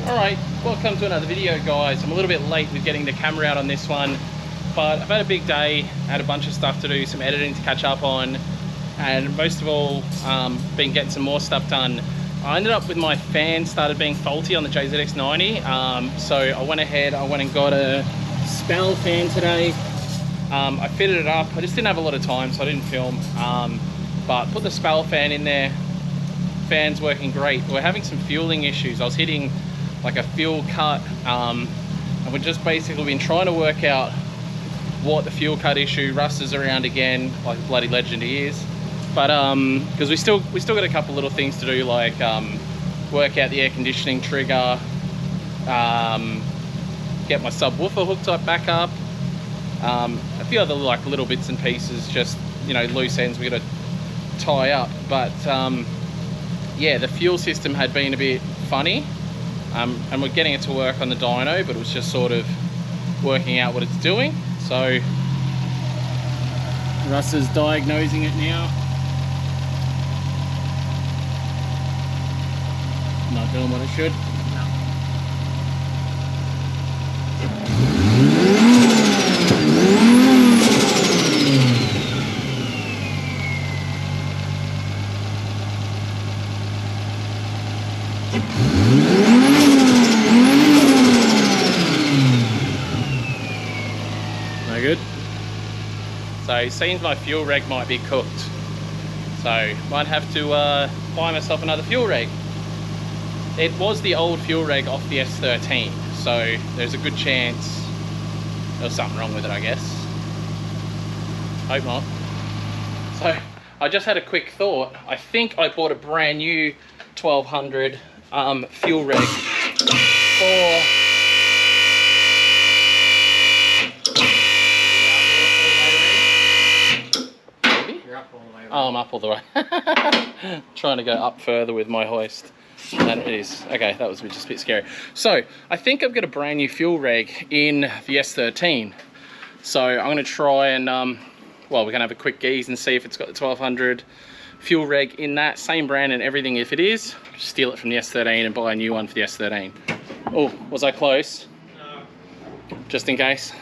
Alright, welcome to another video, guys. I'm a little bit late with getting the camera out on this one, but I've had a big day, had a bunch of stuff to do, some editing to catch up on, and most of all, been getting some more stuff done. I ended up with my fan started being faulty on the JZX90, so I went ahead, I went and got a spell fan today. I fitted it up. I just didn't have a lot of time, so I didn't film, but put the spell fan in there. Fan's working great. We're having some fueling issues. I was hitting like a fuel cut, and we've just basically been trying to work out what the fuel cut issue. Russ is around again, like a bloody legend he is, but because we still got a couple little things to do, like work out the air conditioning trigger, get my subwoofer hooked up back up, a few other like little bits and pieces, just, you know, loose ends we got to tie up. But yeah, the fuel system had been a bit funny, and we're getting it to work on the dyno, but it was just sort of working out what it's doing. So Russ is diagnosing it now. Not doing what it should. No good. So it seems my fuel reg might be cooked. So might have to buy myself another fuel reg. It was the old fuel reg off the S13, so there's a good chance there's something wrong with it, I guess. Hope not. So I just had a quick thought. I think I bought a brand new 1200 fuel reg for oh, I'm up all the way. Trying to go up further with my hoist than it is. Okay, that was just a bit scary. So I think I've got a brand new fuel reg in the S13. So I'm going to try and well, we're going to have a quick geeze and see if it's got the 1200 fuel reg in that same brand and everything. If it is, steal it from the S13 and buy a new one for the S13. Oh, was I close? No. Just in case.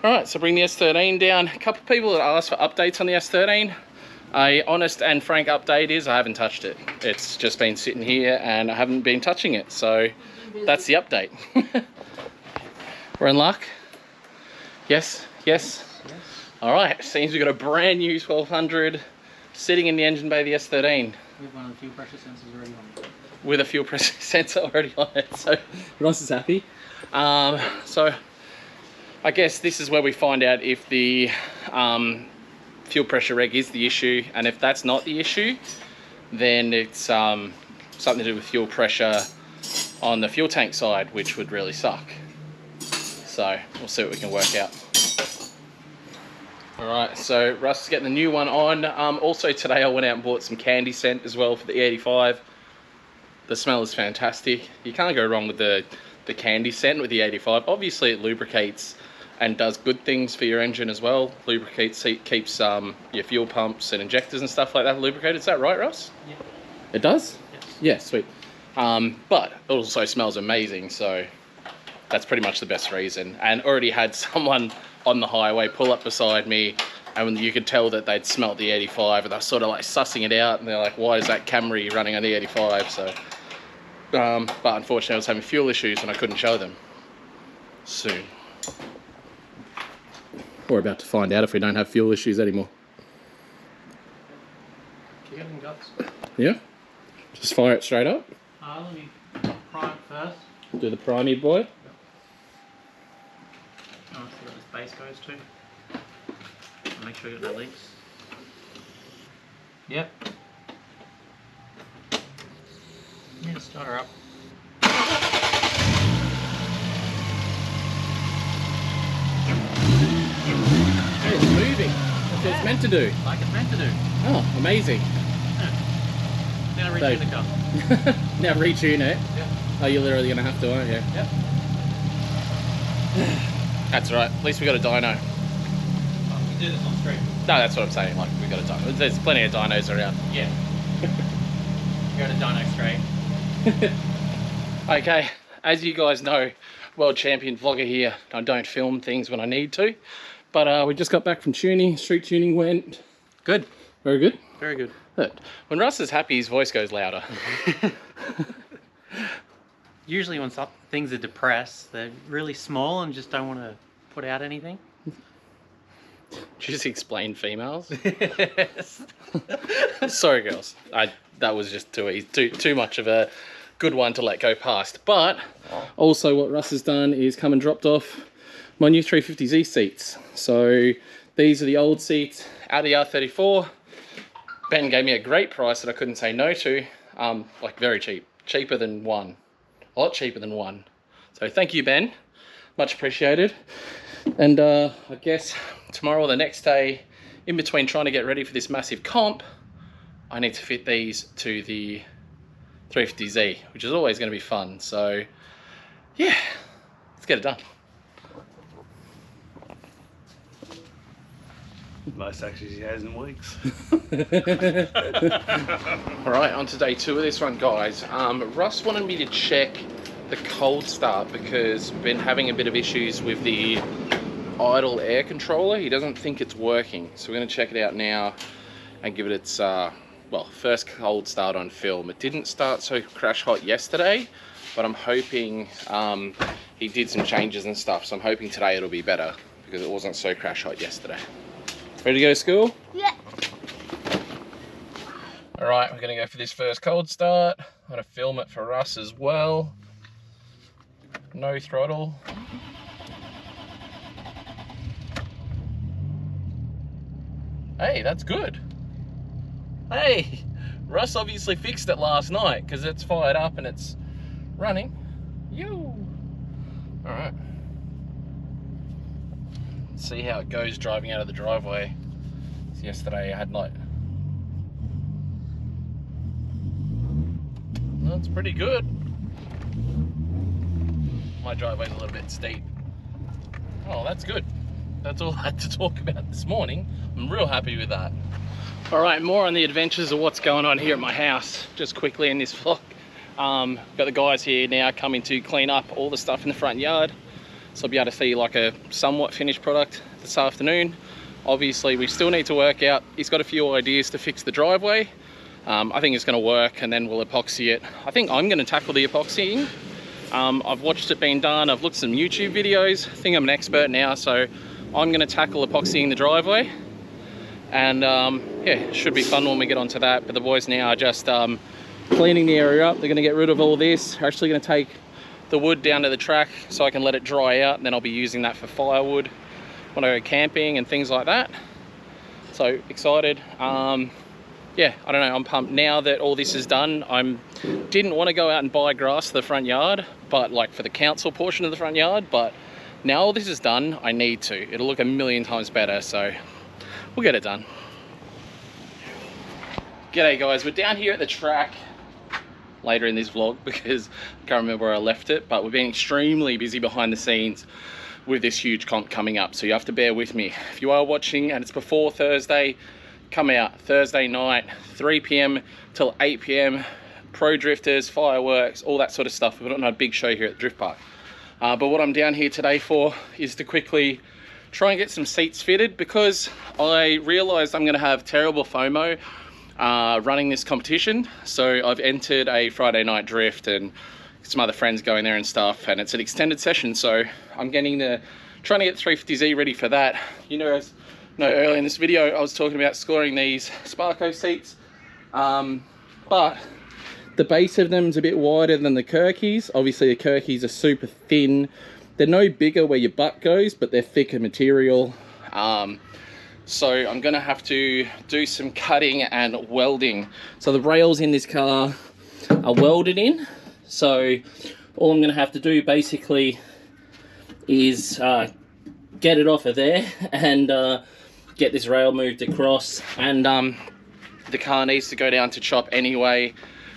All right, so bring the S13 down. A couple of people that asked for updates on the S13. A honest and frank update is I haven't touched it. It's just been sitting here and I haven't been touching it. So that's the update. We're in luck. Yes, yes. All right, seems we've got a brand new 1200 sitting in the engine bay of the S13. With one of the fuel pressure sensors already on it. With a fuel pressure sensor already on it. So Ross is happy. So I guess this is where we find out if the fuel pressure reg is the issue, and if that's not the issue, then it's something to do with fuel pressure on the fuel tank side, which would really suck. So we'll see what we can work out. All right, so Russ is getting the new one on. Also today I went out and bought some candy scent as well for the E85. The smell is fantastic. You can't go wrong with the candy scent with the 85. Obviously it lubricates and does good things for your engine as well. Lubricates, keeps your fuel pumps and injectors and stuff like that lubricated. Is that right, Ross? Yeah. It does? Yes. Yeah, sweet. But it also smells amazing, so that's pretty much the best reason. And already had someone on the highway pull up beside me, and you could tell that they'd smelt the 85, and they're sort of like sussing it out, and they're like, why is that Camry running on the 85? So, but unfortunately I was having fuel issues and I couldn't show them. Soon. We're about to find out if we don't have fuel issues anymore. Chicken and guts. Yeah? Just fire it straight up? Let me prime it first. Do the primey boy. Oh, see where this base goes to. Make sure you get no leaks. Yep. Yeah, start her up. Hey, it's moving. That's what it's meant to do. Like it's meant to do. Oh, amazing. Yeah. Now retune the car. Now retune it? Yep. Oh, you're literally going to have to, aren't you? Yep. That's right. At least we got a dyno. Oh, we do this on stream. No, that's what I'm saying. Like, we got a dyno. There's plenty of dynos around. Yeah. Go to dyno straight. Okay, as you guys know, world champion vlogger here. I don't film things when I need to, but we just got back from tuning. Street tuning went good. Very good. Very good. Good. When Russ is happy, his voice goes louder. Usually when things are depressed, they're really small and just don't want to put out anything. Just explain females. Yes. Sorry, girls. That was just too much of a good one to let go past. But also what Russ has done is come and dropped off my new 350Z seats. So these are the old seats out of the R34. Ben gave me a great price that I couldn't say no to. Like very cheap. Cheaper than one. A lot cheaper than one. So thank you, Ben. Much appreciated. And I guess tomorrow or the next day, in between trying to get ready for this massive comp, I need to fit these to the 350Z, which is always going to be fun. So yeah, let's get it done. Most actions he has in weeks. All right, on to day 2 of this one, guys. Russ wanted me to check the cold start because we've been having a bit of issues with the idle air controller. He doesn't think it's working, so we're going to check it out now and give it its well, first cold start on film. It didn't start so crash hot yesterday, but I'm hoping he did some changes and stuff, so I'm hoping today it'll be better because it wasn't so crash hot yesterday. Ready to go to school? Yeah. All right, we're gonna go for this first cold start. I'm gonna film it for Russ as well. No throttle. Hey, that's good. Hey, Russ obviously fixed it last night because it's fired up and it's running. All right. See how it goes driving out of the driveway. So yesterday I had like, that's pretty good. My driveway's a little bit steep. Oh, that's good. That's all I had to talk about this morning. I'm real happy with that. All right, more on the adventures of what's going on here at my house, just quickly in this vlog. Got the guys here now coming to clean up all the stuff in the front yard. So I'll be able to see like a somewhat finished product this afternoon. Obviously, we still need to work out. He's got a few ideas to fix the driveway. I think it's going to work, and then we'll epoxy it. I think I'm going to tackle the epoxying. I've watched it being done. I've looked at some YouTube videos. I think I'm an expert now, so I'm going to tackle epoxying the driveway. And yeah, it should be fun when we get onto that. But the boys now are just cleaning the area up. They're going to get rid of all this. They're actually going to take the wood down to the track so I can let it dry out, and then I'll be using that for firewood when I go camping and things like that. So excited. Yeah, I don't know, I'm pumped now that all this is done. Didn't want to go out and buy grass for the front yard, but like for the council portion of the front yard, but now all this is done, I need to. It'll look a million times better, so we'll get it done. G'day guys, we're down here at the track later in this vlog because I can't remember where I left it, but we've been extremely busy behind the scenes with this huge comp coming up, so you have to bear with me. If you are watching and it's before Thursday, come out Thursday night, 3 p.m. till 8 p.m. Pro drifters, fireworks, all that sort of stuff. We've got a big show here at the drift park. But what I'm down here today for is to quickly try and get some seats fitted because I realized I'm going to have terrible FOMO running this competition. So I've entered a Friday night drift and some other friends going there and stuff, and it's an extended session, so I'm trying to get the 350Z ready for that. You know, earlier in this video I was talking about scoring these Sparko seats, but the base of them is a bit wider than the Kirkies. Obviously the Kirkies are super thin. They're no bigger where your butt goes, but they're thicker material. So I'm gonna have to do some cutting and welding. So the rails in this car are welded in. So all I'm gonna have to do basically is get it off of there and get this rail moved across. And the car needs to go down to chop anyway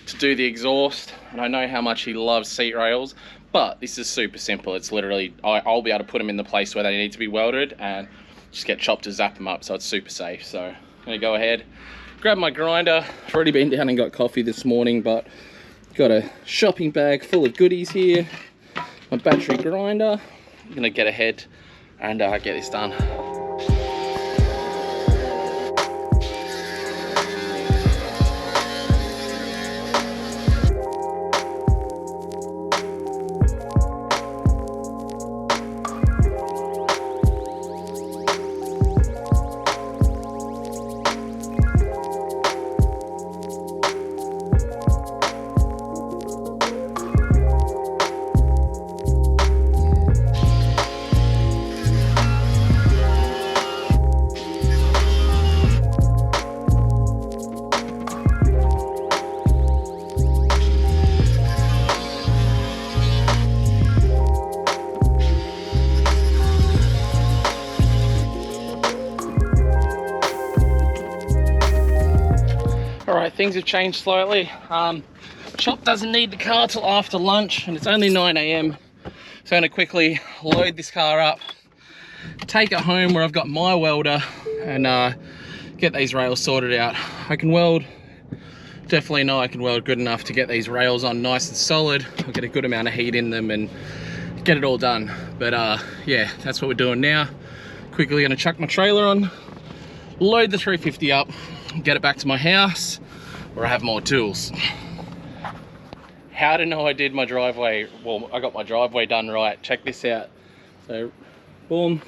to do the exhaust. And I know how much he loves seat rails, but this is super simple. It's literally, I'll be able to put them in the place where they need to be welded and just get chopped to zap them up, so it's super safe. So I'm gonna go ahead, grab my grinder. I've already been down and got coffee this morning, but Got a shopping bag full of goodies here. My battery grinder. I'm gonna get ahead and get this done. Alright, things have changed slightly. Shop doesn't need the car till after lunch and it's only 9 AM. So I'm going to quickly load this car up, take it home where I've got my welder and get these rails sorted out. I can weld, definitely know I can weld good enough to get these rails on nice and solid. I'll get a good amount of heat in them and get it all done. But yeah, that's what we're doing now. Quickly going to chuck my trailer on, load the 350 up, get it back to my house where I have more tools. How to know I did my driveway? Well, I got my driveway done right. Check this out. So, boom.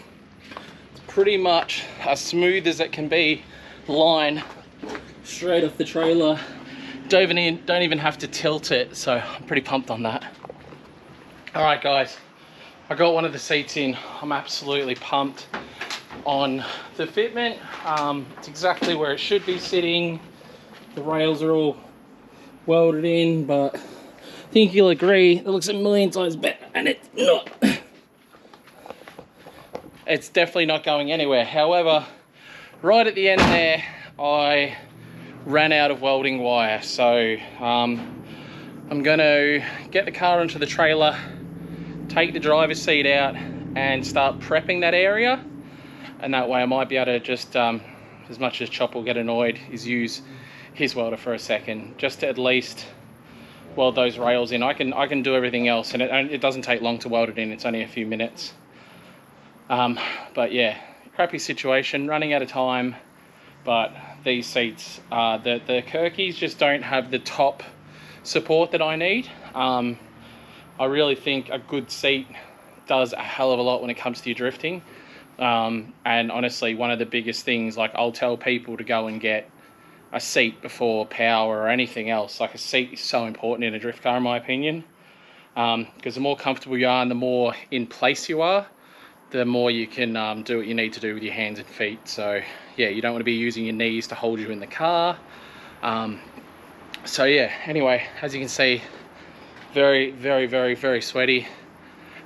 It's pretty much as smooth as it can be. Line straight off the trailer. Don't even have to tilt it. So I'm pretty pumped on that. All right, guys. I got one of the seats in. I'm absolutely pumped on the fitment. It's exactly where it should be sitting. The rails are all welded in, but I think you'll agree it looks a million times better, and it's not. It's definitely not going anywhere. However, right at the end there, I ran out of welding wire, so I'm gonna get the car onto the trailer, take the driver's seat out and start prepping that area, and that way I might be able to just as much as Chop will get annoyed, is use his welder for a second, just to at least weld those rails in. I can do everything else, and it doesn't take long to weld it in. It's only a few minutes. But yeah, crappy situation, running out of time. But these seats, the Kirkies just don't have the top support that I need. I really think a good seat does a hell of a lot when it comes to your drifting. And honestly, one of the biggest things, like I'll tell people to go and get a seat before power or anything else. Like a seat is so important in a drift car, in my opinion, because the more comfortable you are and the more in place you are, the more you can do what you need to do with your hands and feet. So yeah, you don't want to be using your knees to hold you in the car. So yeah, anyway, as you can see, very, very, very, very sweaty.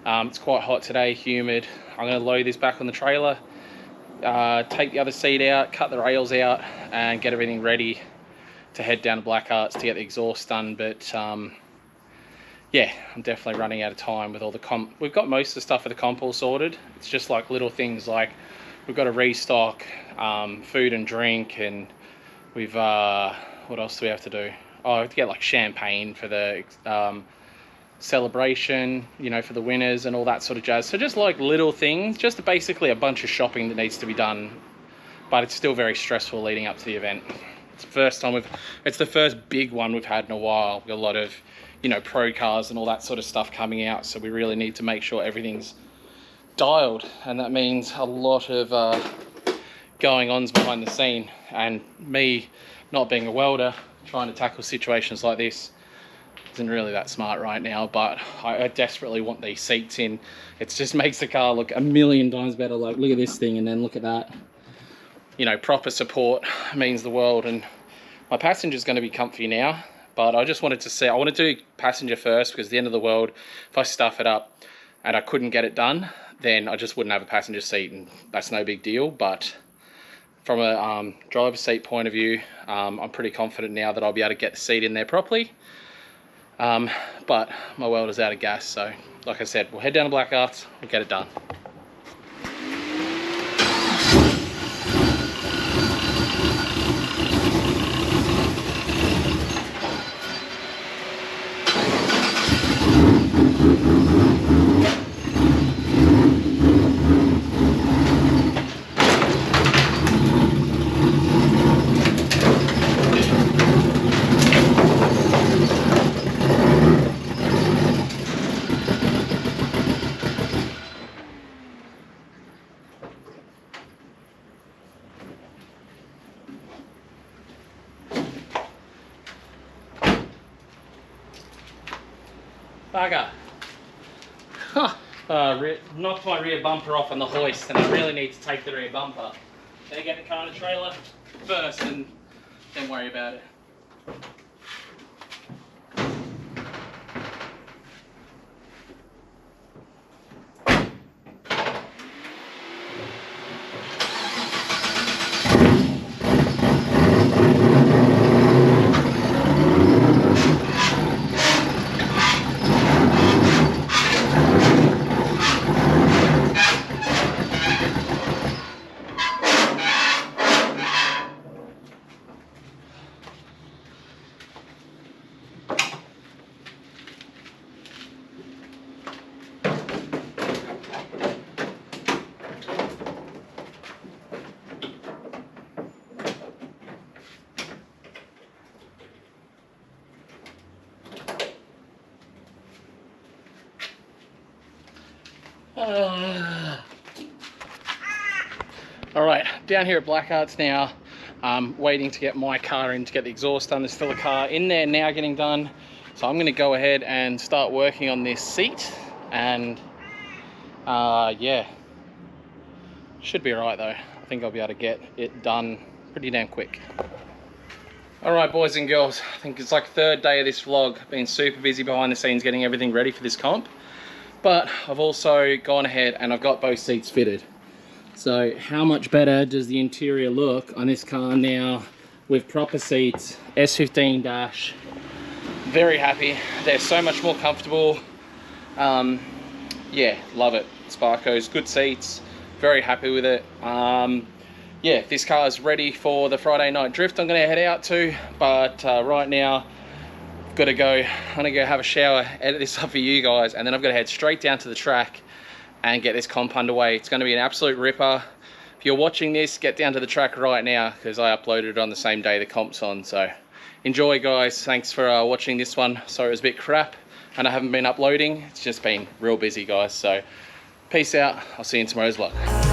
It's quite hot today, humid. I'm going to load this back on the trailer, take the other seat out, cut the rails out, and get everything ready to head down to Black Arts to get the exhaust done. But yeah, I'm definitely running out of time with all the we've got most of the stuff for the comp all sorted. It's just like little things like we've got to restock food and drink, and we've what else do we have to do? Oh, I have to get like champagne for the celebration, you know, for the winners and all that sort of jazz. So just like little things, just basically a bunch of shopping that needs to be done, but it's still very stressful leading up to the event. It's the first time it's the first big one we've had in a while. We've got a lot of, you know, pro cars and all that sort of stuff coming out, so we really need to make sure everything's dialed, and that means a lot of going ons behind the scene, and me not being a welder trying to tackle situations like this isn't really that smart right now. But I desperately want these seats in. It just makes the car look a million times better. Like, look at this thing, and then look at that. You know, proper support means the world. And my passenger's going to be comfy now, but I just wanted to see, I want to do passenger first, because at the end of the world, if I stuff it up and I couldn't get it done, then I just wouldn't have a passenger seat, and that's no big deal. But from a driver's seat point of view, I'm pretty confident now that I'll be able to get the seat in there properly. But my welder's out of gas, so like I said, we'll head down to Black Arts, we'll get it done. Bugger. Huh. Knocked my rear bumper off on the hoist, and I really need to take the rear bumper. Then get the car in the trailer first and then worry about it. All right, down here at Blackheart's now, waiting to get my car in to get the exhaust done. There's still a car in there now getting done. So I'm gonna go ahead and start working on this seat, and yeah, should be all right though. I think I'll be able to get it done pretty damn quick. All right, boys and girls, I think it's like third day of this vlog. Been super busy behind the scenes getting everything ready for this comp. But I've also gone ahead and I've got both seats fitted. So how much better does the interior look on this car now with proper seats? S15 dash. Very happy. They're so much more comfortable. Yeah, love it. Sparco's good seats. Very happy with it. Yeah, this car is ready for the Friday night drift I'm going to head out to. But right now, got to go. I'm gonna go have a shower, edit this up for you guys, and then I've got to head straight down to the track and get this comp underway. It's going to be an absolute ripper. If you're watching this, get down to the track right now because I uploaded it on the same day the comp's on. So enjoy, guys. Thanks for watching this one. Sorry it was a bit crap and I haven't been uploading. It's just been real busy, guys. So peace out. I'll see you in tomorrow's vlog.